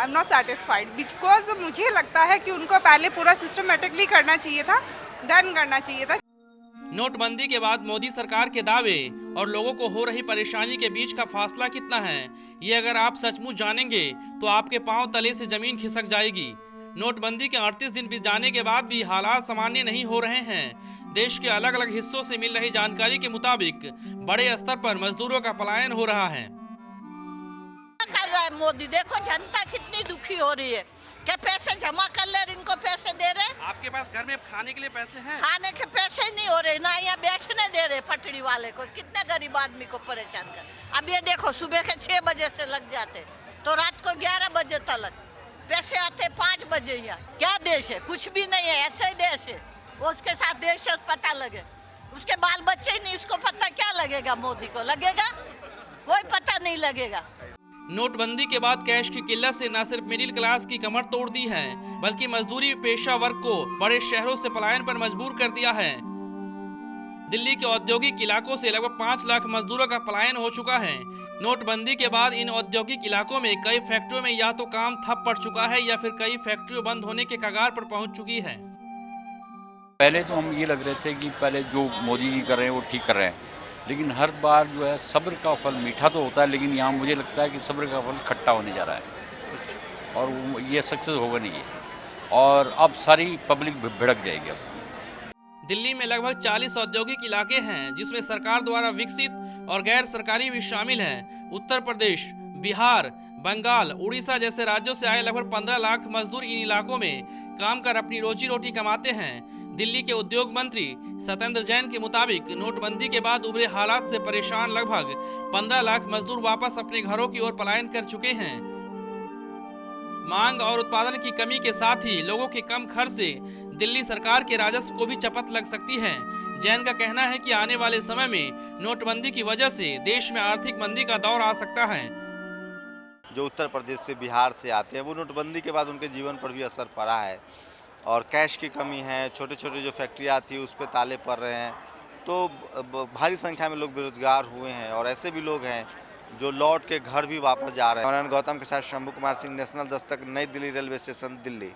I am not satisfied because मुझे लगता है कि उनको पहले पूरा सिस्टमेटिकली करना चाहिए था, डन करना चाहिए था। नोटबंदी के बाद मोदी सरकार के दावे और लोगों को हो रही परेशानी के बीच का फासला कितना है, ये अगर आप सचमुच जानेंगे तो आपके पांव तले से जमीन खिसक जाएगी। नोटबंदी के 38 दिन बीत जाने के बाद भी हालात सामान्य नहीं हो रहे हैं। देश के अलग अलग हिस्सों से मिल रही जानकारी के मुताबिक बड़े स्तर पर मजदूरों का पलायन हो रहा है। कर रहा है मोदी, देखो जनता कितनी दुखी हो रही है। क्या पैसे जमा कर ले, इनको पैसे दे रहे? आपके पास घर में खाने के लिए पैसे हैं? खाने के पैसे ही नहीं हो रहे, ना यहाँ बैठने दे रहे पटरी वाले को। कितने गरीब आदमी को परेशान कर। अब ये देखो सुबह के 6 बजे से लग जाते तो रात को 11 बजे तक पैसे आते 5 बजे। यहाँ क्या देश है? कुछ भी नहीं है, ऐसा ही देश है। वो उसके साथ देश है पता लगे, उसके बाल बच्चे ही नहीं, उसको पता क्या लगेगा? मोदी को लगेगा? कोई पता नहीं लगेगा। नोटबंदी के बाद कैश की किल्लत से न सिर्फ मिडिल क्लास की कमर तोड़ दी है, बल्कि मजदूरी पेशा वर्ग को बड़े शहरों से पलायन पर मजबूर कर दिया है। दिल्ली के औद्योगिक इलाकों से लगभग 5 लाख मजदूरों का पलायन हो चुका है। नोटबंदी के बाद इन औद्योगिक इलाकों में कई फैक्ट्रियों में या तो काम ठप पड़ चुका है या फिर कई फैक्ट्रियों बंद होने के कगार पर पहुंच चुकी है। पहले तो हम ये लग रहे थे कि पहले जो मोदी जी कर रहे हैं वो ठीक कर रहे हैं, लेकिन हर बार जो है सब्र का फल मीठा तो होता है, लेकिन यहाँ मुझे लगता है कि सब्र का फल खट्टा होने जा रहा है और ये सक्सेस होगा नहीं है और अब सारी पब्लिक भिड़क जाएगी। अब दिल्ली में लगभग 40 औद्योगिक इलाके हैं, जिसमें सरकार द्वारा विकसित और गैर सरकारी भी शामिल हैं। उत्तर प्रदेश, बिहार, बंगाल, उड़ीसा जैसे राज्यों से आए लगभग 15 लाख मजदूर इन इलाकों में काम कर अपनी रोजी रोटी कमाते हैं। दिल्ली के उद्योग मंत्री सत्येंद्र जैन के मुताबिक नोटबंदी के बाद उभरे हालात से परेशान लगभग 15 लाख मजदूर वापस अपने घरों की ओर पलायन कर चुके हैं। मांग और उत्पादन की कमी के साथ ही लोगों के कम खर्च से दिल्ली सरकार के राजस्व को भी चपत लग सकती है। जैन का कहना है कि आने वाले समय में नोटबंदी की वजह से देश में आर्थिक मंदी का दौर आ सकता है। जो उत्तर प्रदेश से, बिहार से आते हैं, वो नोटबंदी के बाद उनके जीवन पर भी असर पड़ा है और कैश की कमी है। छोटे छोटे जो फैक्ट्रियाँ थी उस पर ताले पड़ रहे हैं, तो भारी संख्या में लोग बेरोजगार हुए हैं और ऐसे भी लोग हैं जो लौट के घर भी वापस जा रहे हैं। गौतम के साथ शंभू कुमार सिंह, नेशनल दस्तक, नई दिल्ली रेलवे स्टेशन, दिल्ली।